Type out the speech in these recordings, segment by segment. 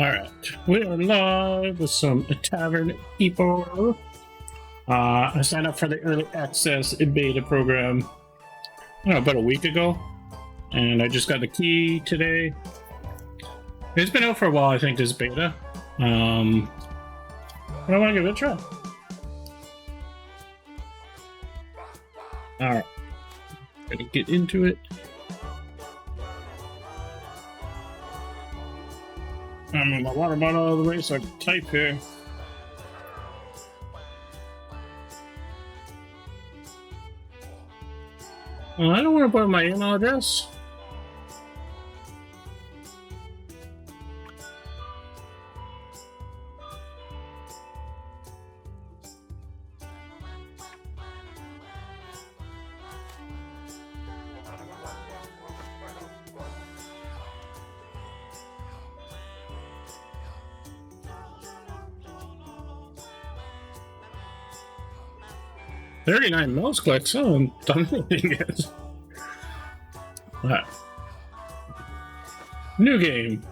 Alright, we are live with some Tavern people. I signed up for the early access beta program about a week ago, and I just got the key today. It's been out for a while, I think, this beta. But I want to give it a try. Alright, gonna get into it. I'm in my water bottle out of the way so I can type here. I don't want to put my email address. $39 mouse clicks. I haven't done anything yet. Alright. New game.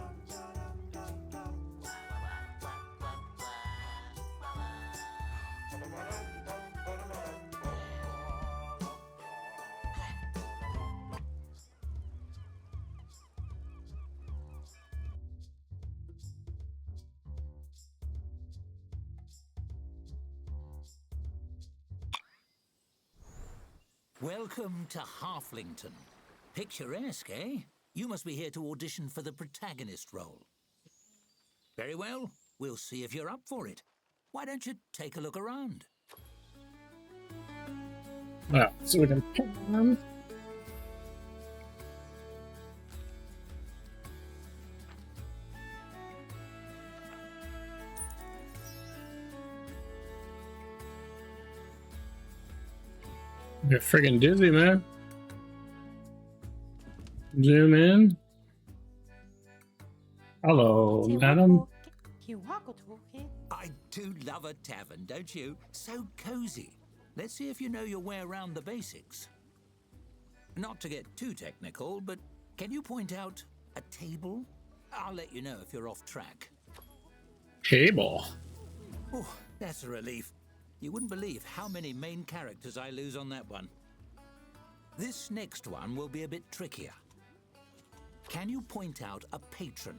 Welcome to Halflington. Picturesque, eh? You must be here to audition for the protagonist role. Very well, we'll see if you're up for it. Why don't you take a look around? So we can pick one. You're friggin' dizzy, man. Zoom in. Hello, madam. I do love a tavern, don't you? So cozy. Let's see if you know your way around the basics. Not to get too technical, but can you point out a table? I'll let you know if you're off track. Table. Oh, that's a relief. You wouldn't believe how many main characters I lose on that one. This next one will be a bit trickier. Can you point out a patron?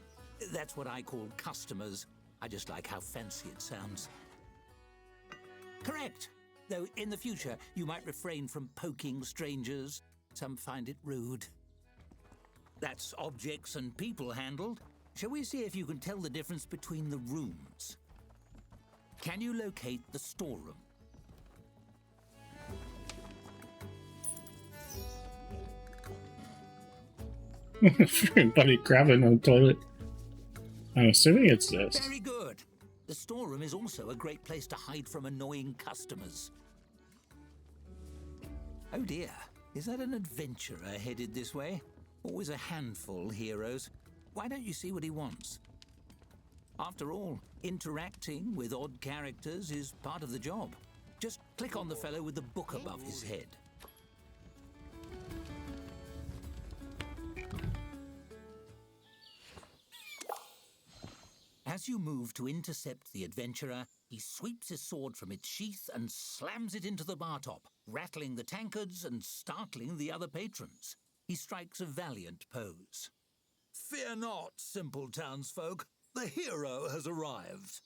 That's what I call customers. I just like how fancy it sounds. Correct. Though in the future, you might refrain from poking strangers. Some find it rude. That's objects and people handled. Shall we see if you can tell the difference between the rooms? Can you locate the storeroom? Buddy crabbing on the toilet. I'm assuming it's this. Very good. The storeroom is also a great place to hide from annoying customers. Oh dear, is that an adventurer headed this way? Always a handful, heroes. Why don't you see what he wants? After all, interacting with odd characters is part of the job. Just click on the fellow with the book above his head. As you move to intercept the adventurer, he sweeps his sword from its sheath and slams it into the bar top, rattling the tankards and startling the other patrons. He strikes a valiant pose. Fear not, simple townsfolk. The hero has arrived.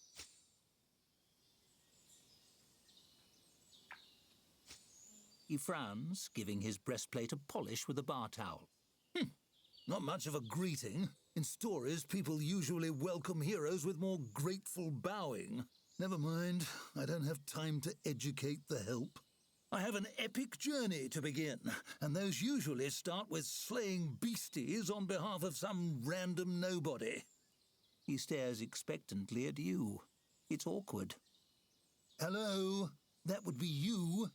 He frowns, giving his breastplate a polish with a bar towel. Not much of a greeting. In stories, people usually welcome heroes with more grateful bowing. Never mind, I don't have time to educate the help. I have an epic journey to begin, and those usually start with slaying beasties on behalf of some random nobody. He stares expectantly at you. It's awkward. Hello? That would be you?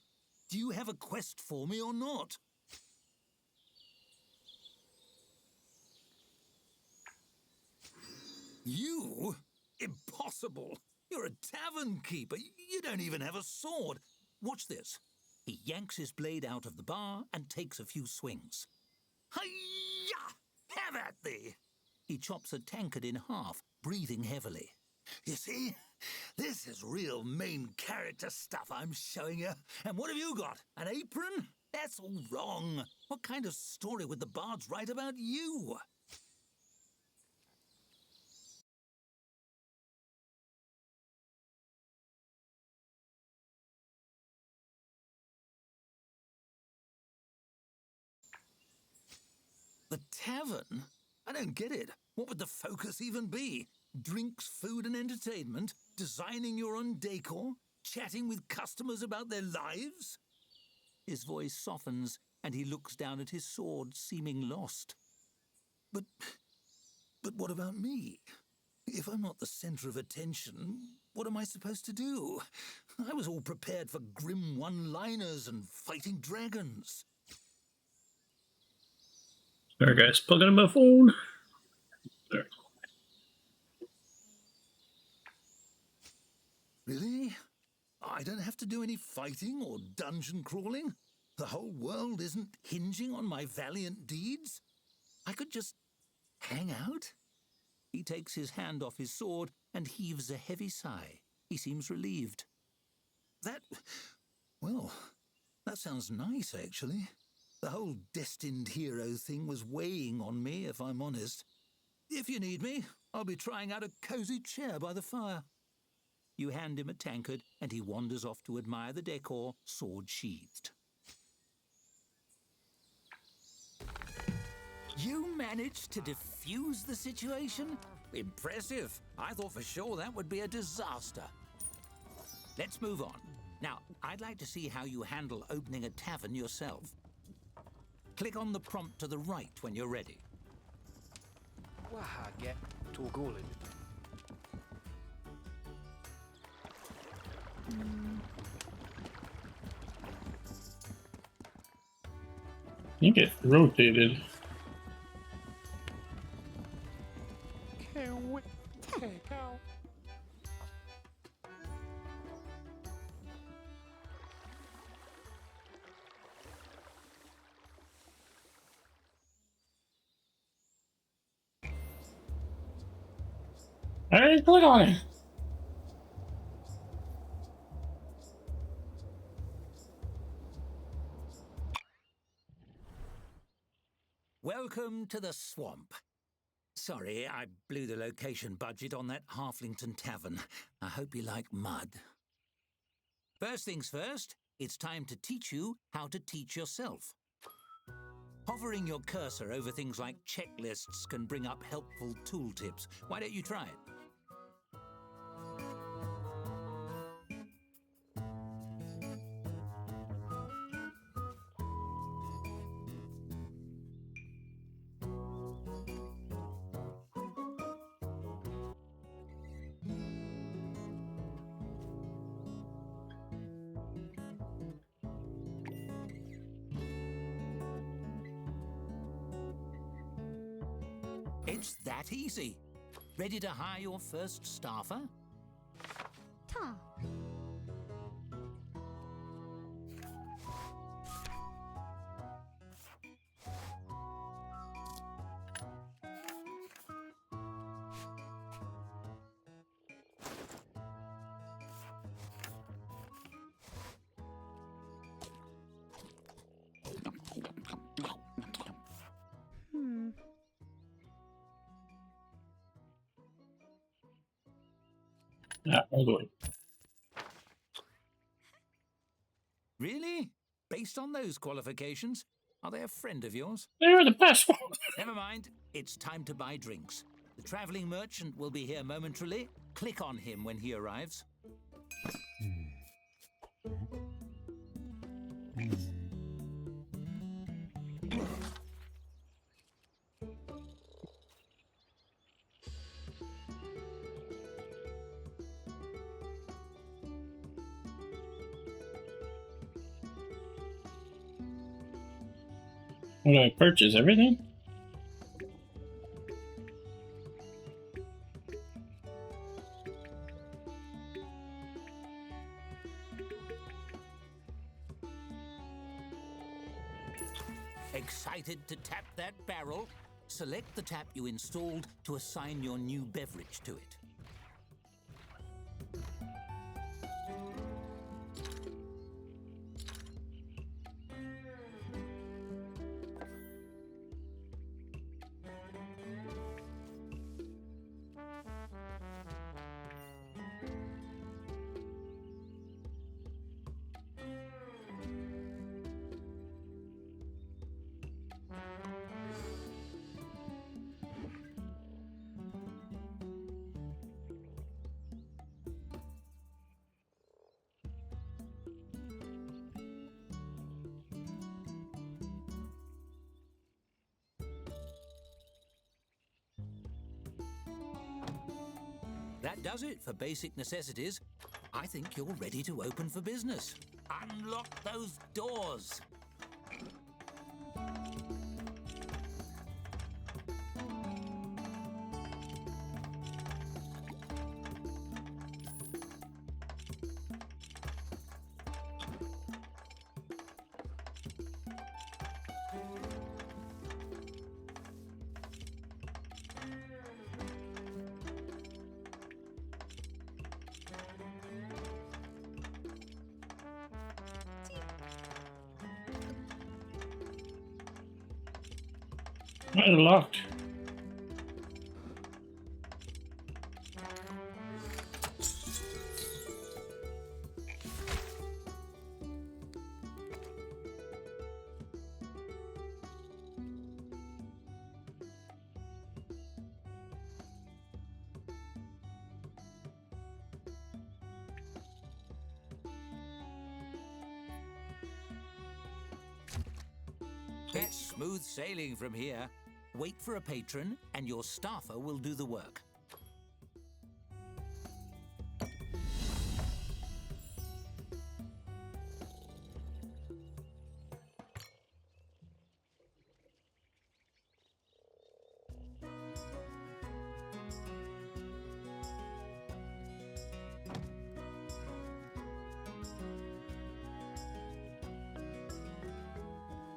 Do you have a quest for me or not? You? Impossible! You're a tavern keeper. You don't even have a sword. Watch this. He yanks his blade out of the bar and takes a few swings. Hi-ya! Have at thee! He chops a tankard in half, breathing heavily. You see? This is real main character stuff I'm showing you. And what have you got? An apron? That's all wrong. What kind of story would the bards write about you? The tavern? I don't get it. What would the focus even be? Drinks, food and entertainment? Designing your own decor? Chatting with customers about their lives? His voice softens and he looks down at his sword, seeming lost. But what about me? If I'm not the center of attention, what am I supposed to do? I was all prepared for grim one-liners and fighting dragons. There, guys, plugging in my phone. There. Really? I don't have to do any fighting or dungeon crawling? The whole world isn't hinging on my valiant deeds? I could just hang out? He takes his hand off his sword and heaves a heavy sigh. He seems relieved. Well, that sounds nice, actually. The whole destined hero thing was weighing on me, if I'm honest. If you need me, I'll be trying out a cozy chair by the fire. You hand him a tankard, and he wanders off to admire the decor, sword sheathed. You managed to defuse the situation? Impressive. I thought for sure that would be a disaster. Let's move on. Now, I'd like to see how you handle opening a tavern yourself. Click on the prompt to the right when you're ready. وحاجة تقول You get rotated. Can we take out? Hey, click on it. Welcome to the swamp. Sorry, I blew the location budget on that Halflington tavern. I hope you like mud. First things first, it's time to teach you how to teach yourself. Hovering your cursor over things like checklists can bring up helpful tooltips. Why don't you try it? It's that easy. Ready to hire your first staffer? Ta. Yeah, all the way. Really? Based on those qualifications? Are they a friend of yours? They're the best one. Never mind. It's time to buy drinks. The traveling merchant will be here momentarily. Click on him when he arrives. What do I purchase? Everything? Excited to tap that barrel? Select the tap you installed to assign your new beverage to it. That does it for basic necessities. I think you're ready to open for business. Unlock those doors. Unlocked. It's smooth sailing from here. Wait for a patron, and your staffer will do the work.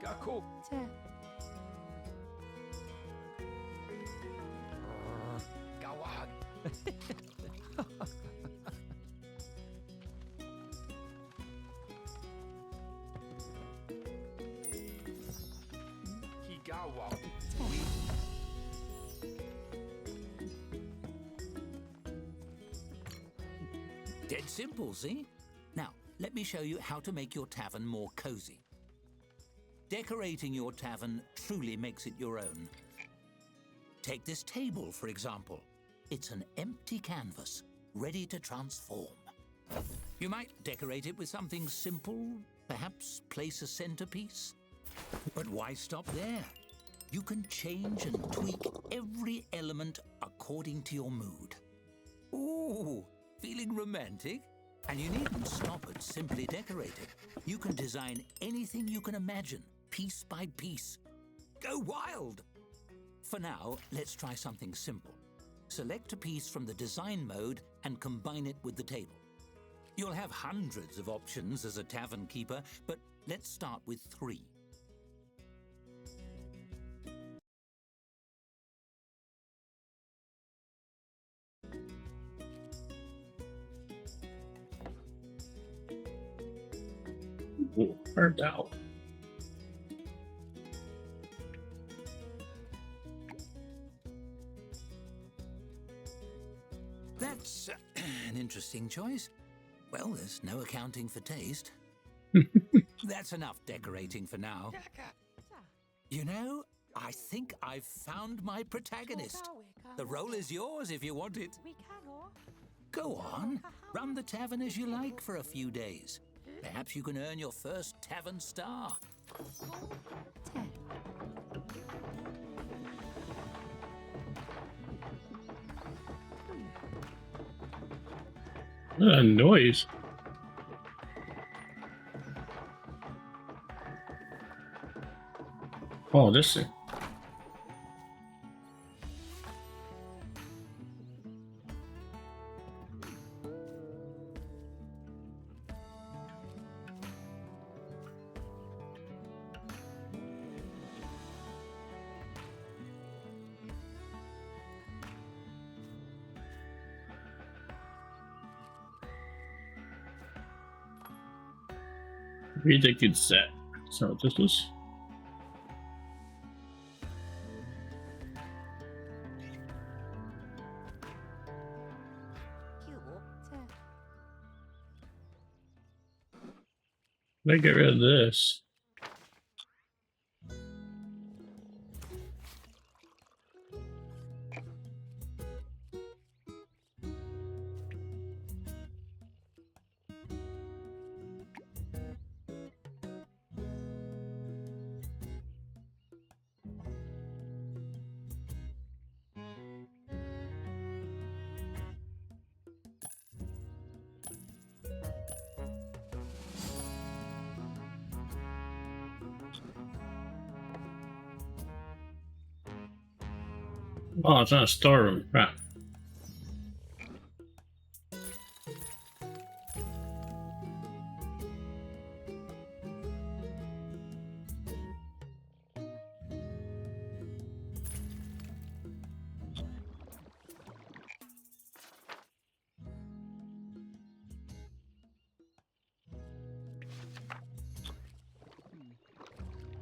Gakko. Te. Gawag. Higawa. Dead simple, see? Now, let me show you how to make your tavern more cozy. Decorating your tavern truly makes it your own. Take this table, for example. It's an empty canvas, ready to transform. You might decorate it with something simple, perhaps place a centerpiece. But why stop there? You can change and tweak every element according to your mood. Ooh, feeling romantic? And you needn't stop at simply decorating. You can design anything you can imagine, piece by piece. Go wild! For now, let's try something simple. Select a piece from the design mode and combine it with the table. You'll have hundreds of options as a tavern keeper, but let's start with 3. Ooh, burnt out. That's an interesting choice. Well, there's no accounting for taste. That's enough decorating for now. You know, I think I've found my protagonist. The role is yours if you want it. Go on, run the tavern as you like for a few days. Perhaps you can earn your first tavern star. Te. What a noise. Oh, this thing. Read the good set. So what this is. Let me get rid of this. Oh, it's not a storeroom. Right.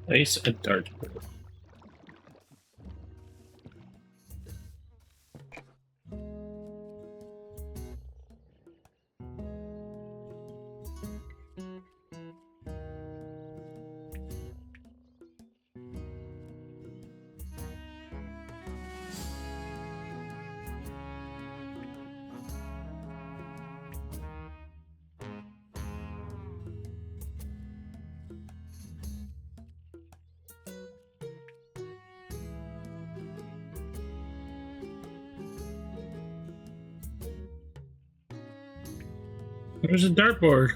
Place a dartboard. There's a dartboard.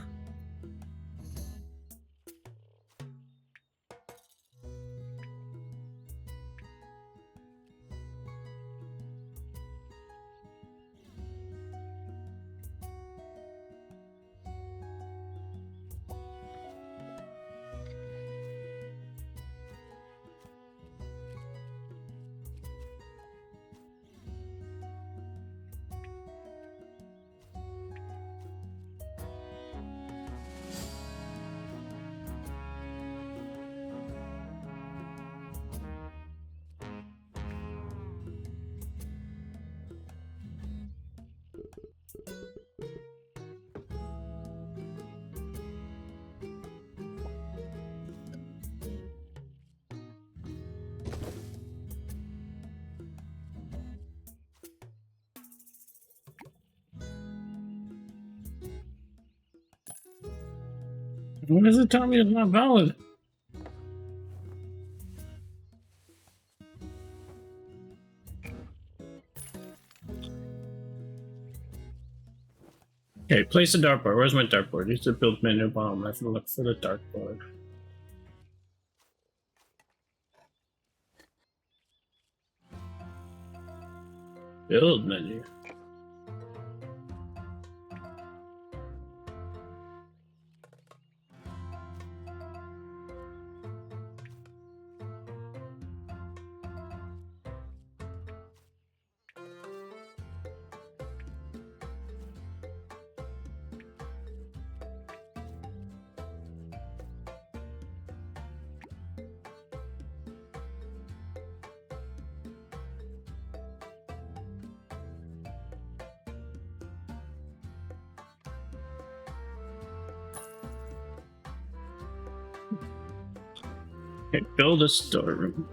What does it tell me it's not valid? Okay, place a dartboard. Where's my dartboard? Use the build menu bottom. I have to look for the dartboard. Build menu. Okay, build a storeroom.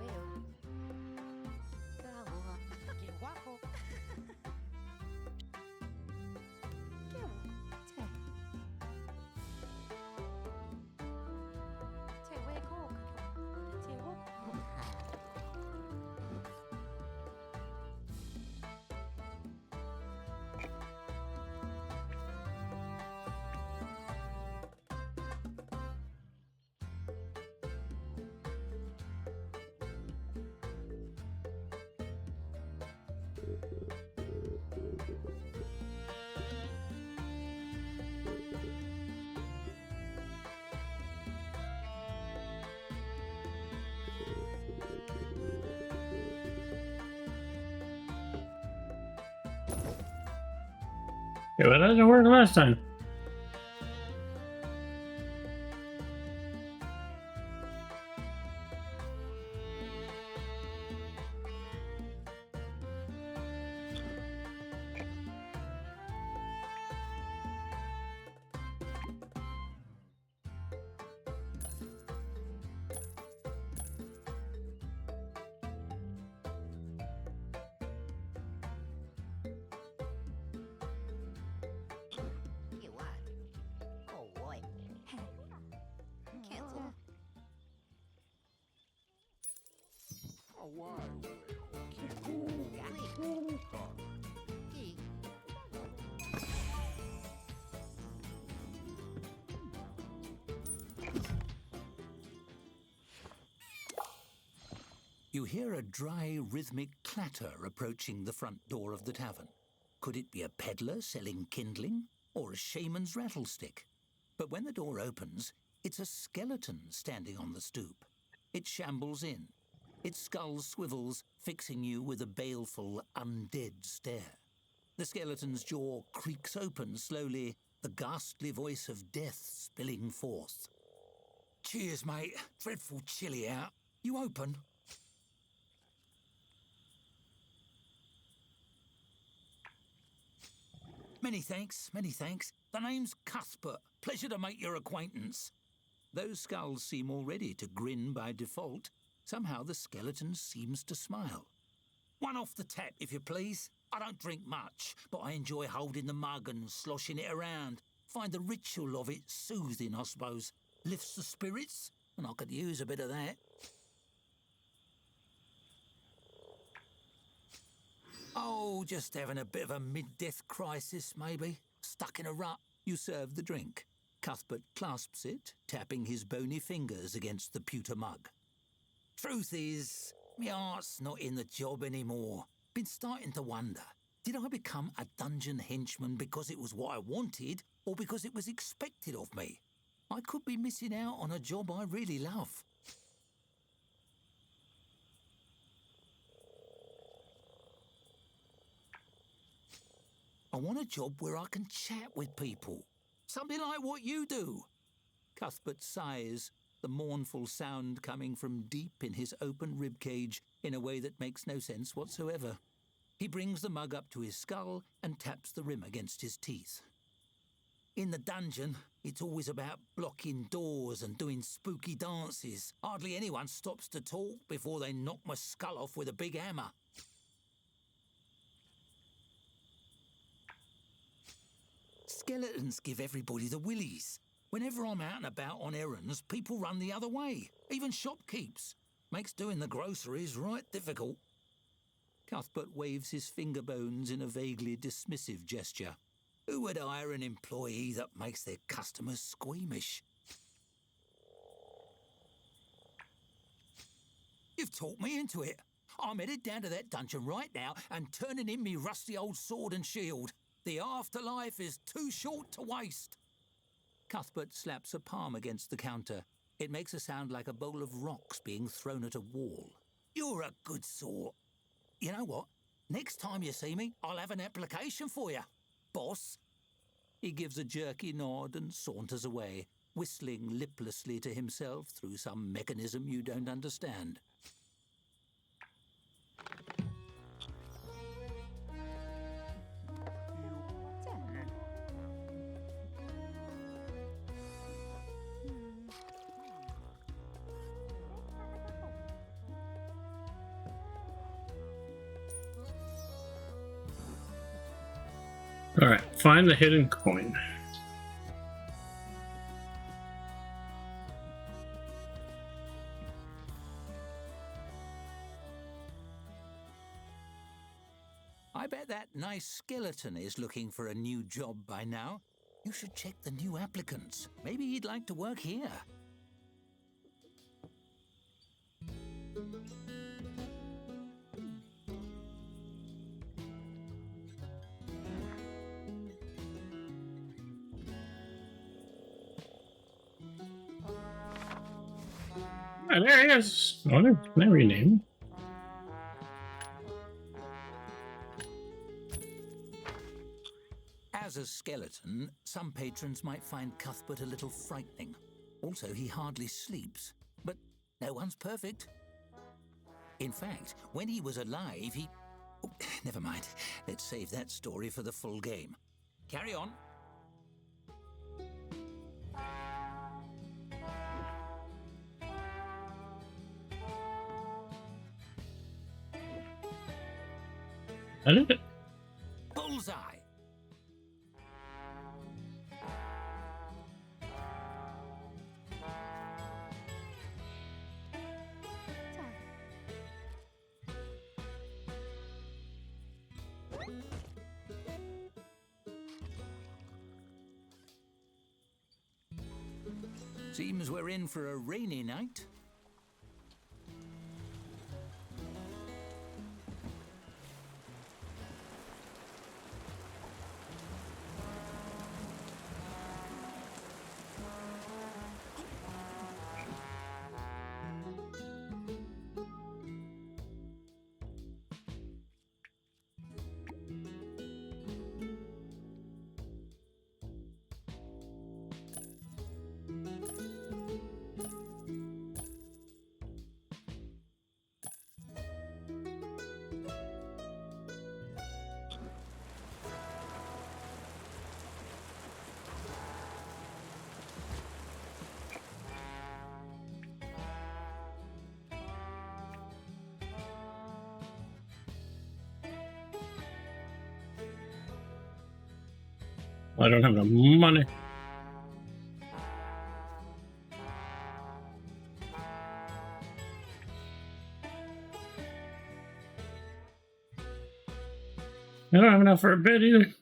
Okay, well, that didn't work last time. You hear a dry, rhythmic clatter approaching the front door of the tavern. Could it be a peddler selling kindling or a shaman's rattlestick? But when the door opens, it's a skeleton standing on the stoop. It shambles in. Its skull swivels, fixing you with a baleful, undead stare. The skeleton's jaw creaks open slowly, the ghastly voice of death spilling forth. "Cheers, mate. Dreadful chilly out. You open?" Many thanks, many thanks. The name's Cuthbert. Pleasure to make your acquaintance." Those skulls seem already to grin by default. Somehow the skeleton seems to smile. "One off the tap, if you please. I don't drink much, but I enjoy holding the mug and sloshing it around. Find the ritual of it soothing, I suppose. Lifts the spirits, and I could use a bit of that." "Oh, just having a bit of a mid-death crisis, maybe. Stuck in a rut." You serve the drink. Cuthbert clasps it, tapping his bony fingers against the pewter mug. "Truth is, my heart's not in the job anymore. Been starting to wonder, did I become a dungeon henchman because it was what I wanted, or because it was expected of me? I could be missing out on a job I really love." "I want a job where I can chat with people. Something like what you do." Cuthbert sighs, the mournful sound coming from deep in his open ribcage in a way that makes no sense whatsoever. He brings the mug up to his skull and taps the rim against his teeth. "In the dungeon, it's always about blocking doors and doing spooky dances. Hardly anyone stops to talk before they knock my skull off with a big hammer." "Skeletons give everybody the willies. Whenever I'm out and about on errands, people run the other way, even shopkeeps. Makes doing the groceries right difficult." Cuthbert waves his finger bones in a vaguely dismissive gesture. "Who would hire an employee that makes their customers squeamish?" "You've talked me into it. I'm headed down to that dungeon right now and turning in me rusty old sword and shield. The afterlife is too short to waste." Cuthbert slaps a palm against the counter. It makes a sound like a bowl of rocks being thrown at a wall. "You're a good sort. You know what? Next time you see me, I'll have an application for you, boss." He gives a jerky nod and saunters away, whistling liplessly to himself through some mechanism you don't understand. All right, find the hidden coin. I bet that nice skeleton is looking for a new job by now. You should check the new applicants. Maybe he'd like to work here. Oh, there he is. Oh, there we name. As a skeleton, some patrons might find Cuthbert a little frightening. Also, he hardly sleeps. But no one's perfect. In fact, when he was alive, he... Oh, never mind. Let's save that story for the full game. Carry on. I did it. Bullseye! Seems we're in for a rainy night. I don't have enough money. I don't have enough for a bed either.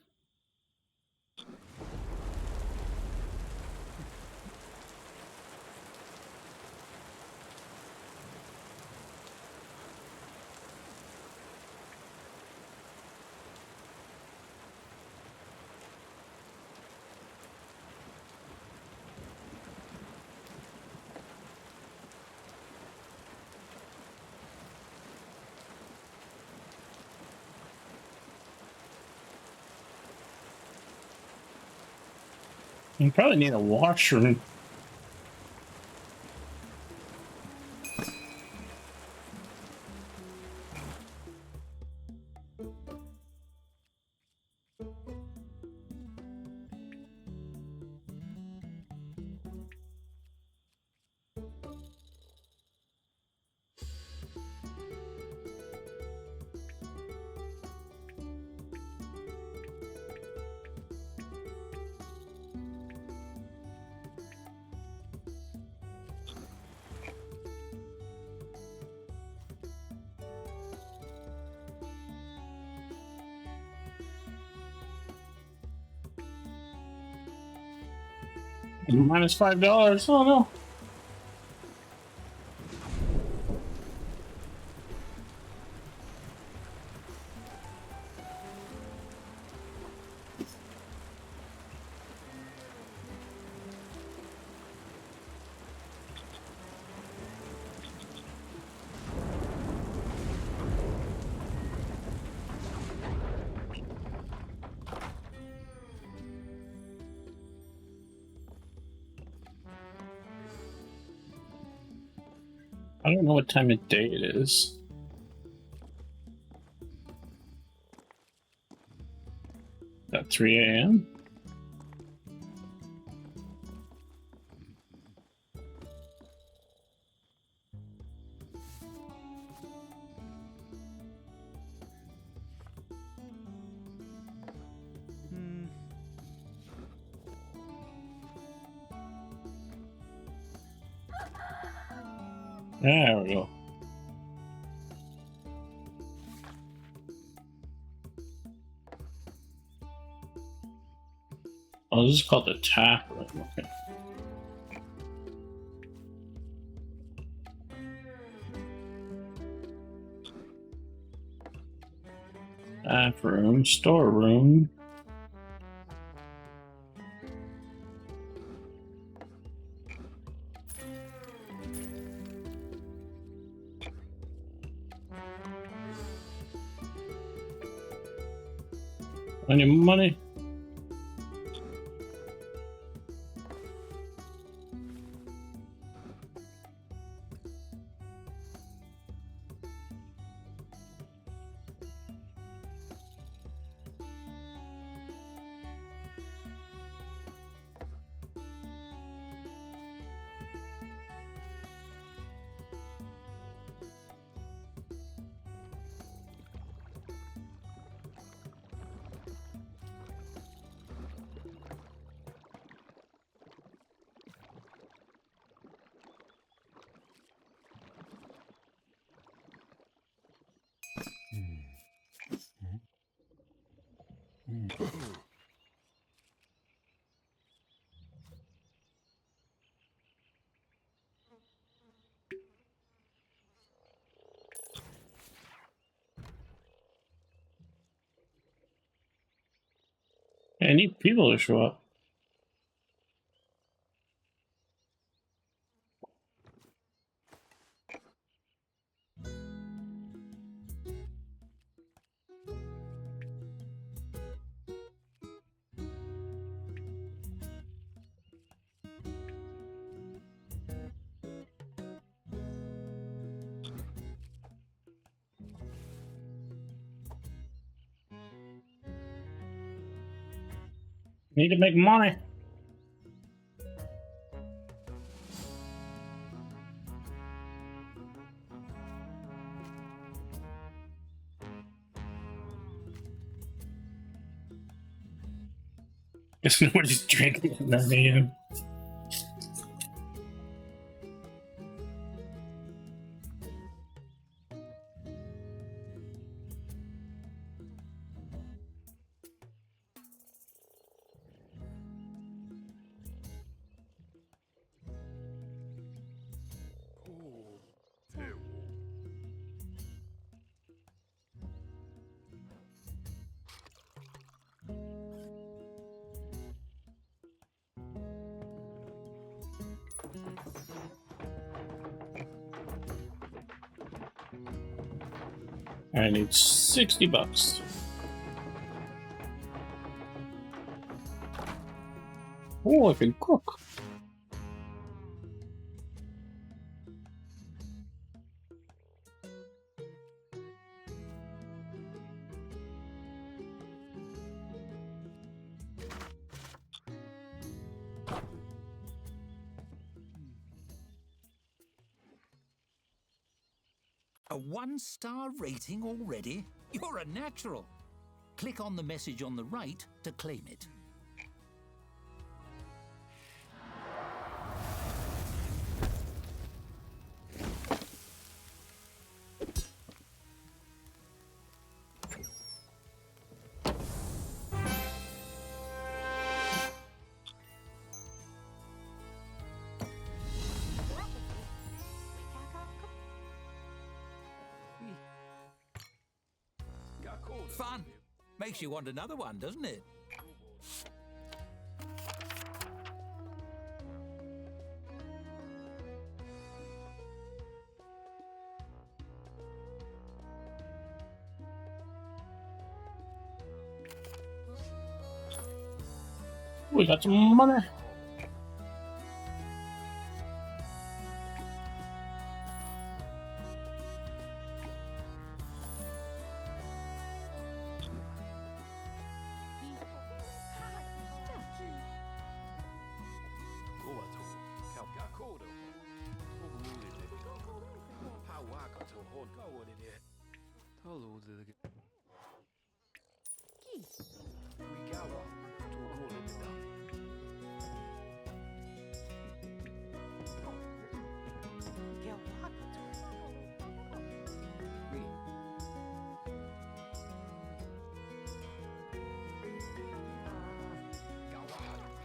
You probably need a washroom. Minus $5. Oh no. I don't know what time of day it is. At 3 a.m. There we go. Oh, this is called the Tavern. Okay. Bathroom, storeroom. Any money? I need people to show up. Need to make money. Guess nobody's drinking at 9 a.m. I need $60. Oh, I can cook. A 1-star rating already? You're a natural. Click on the message on the right to claim it. Fun. Makes you want another one, doesn't it? We got some money.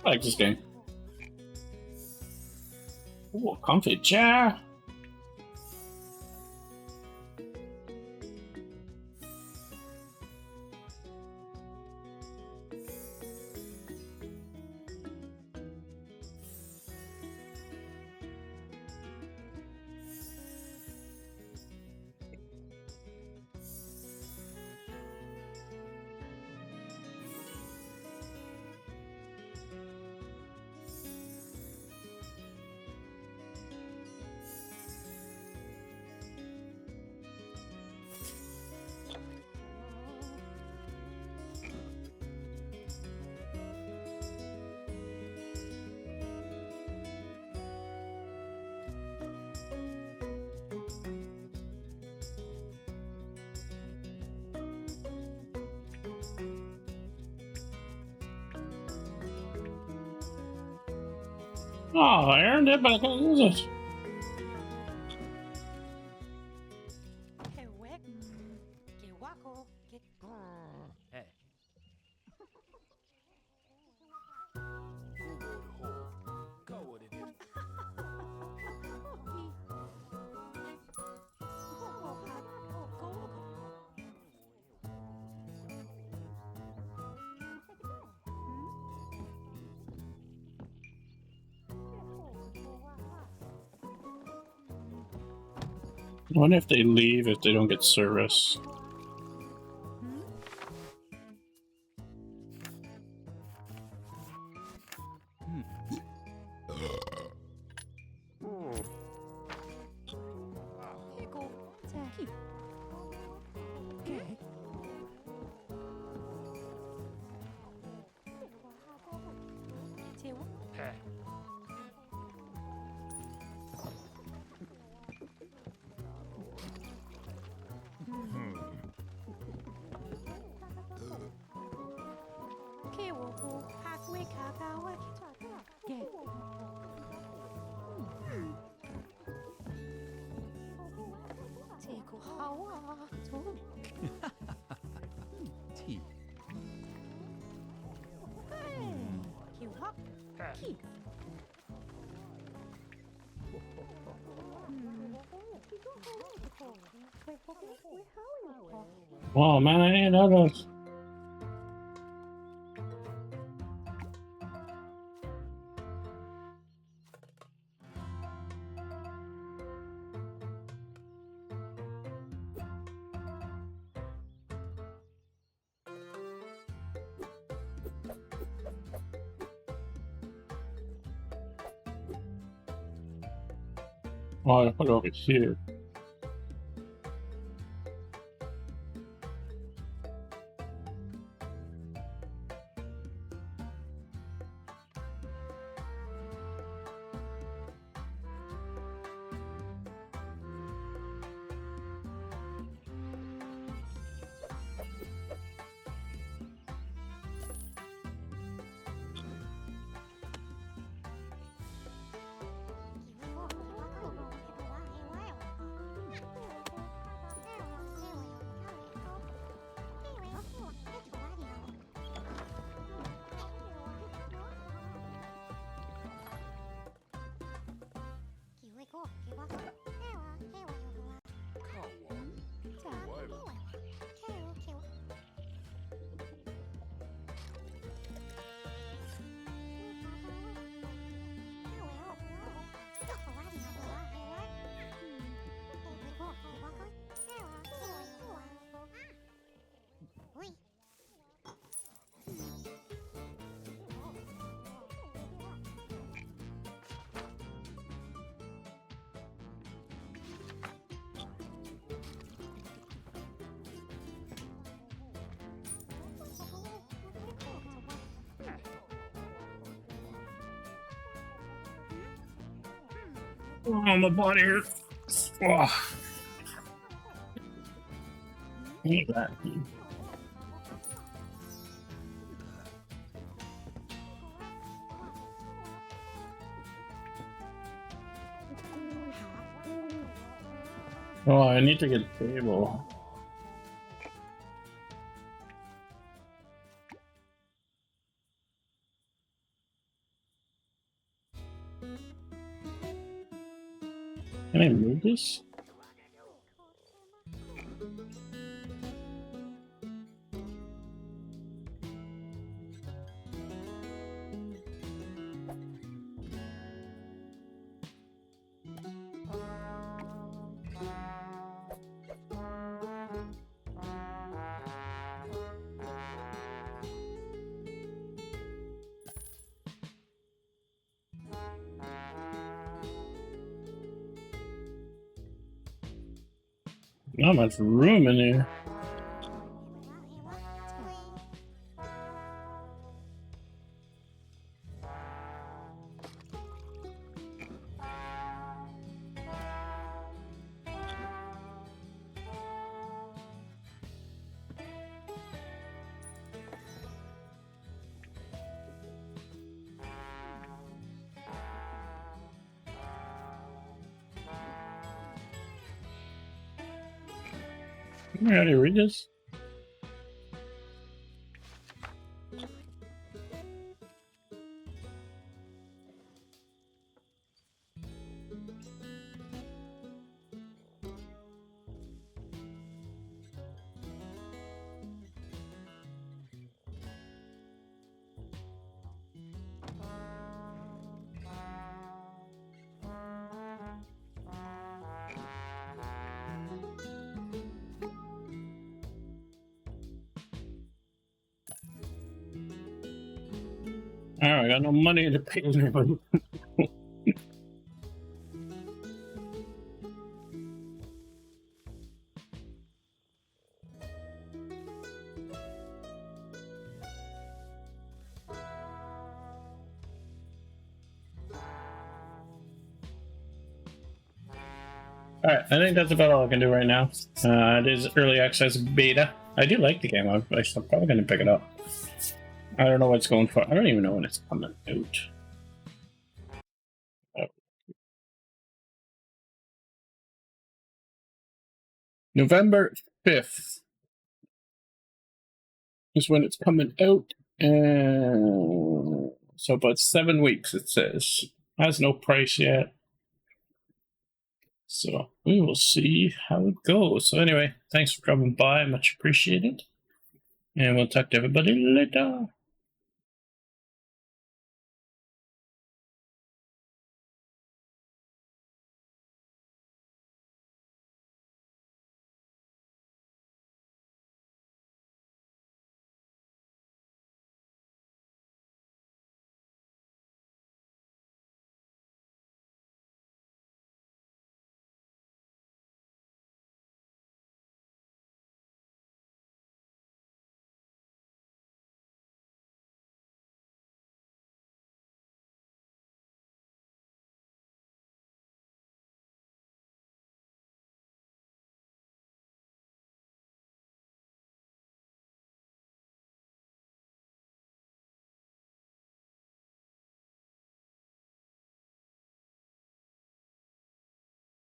I like this game. Ooh, a comfy chair. Oh, I earned it, but I can't use it. I wonder if they leave if they don't get service. 이거 키. 개. 제우. 해. 키우고 학교에 가까워. 개. 제고 하와. 좀. 티. 키우학. 해. 키. Oh man, I need others. Oh, I put it over here. Oh, my body hurts. Oh. Hate that. Oh, I need to get a table. Can I move this? Not much room in here. Can I already read this? I got no money to pay anybody. Alright, I think that's about all I can do right now. It is early access beta. I do like the game. I'm probably going to pick it up. I don't know what it's going for. I don't even know when it's coming out. Oh. November 5th is when it's coming out. And so about 7 weeks, it says. Has no price yet. So we will see how it goes. So anyway, thanks for dropping by. Much appreciated. And we'll talk to everybody later.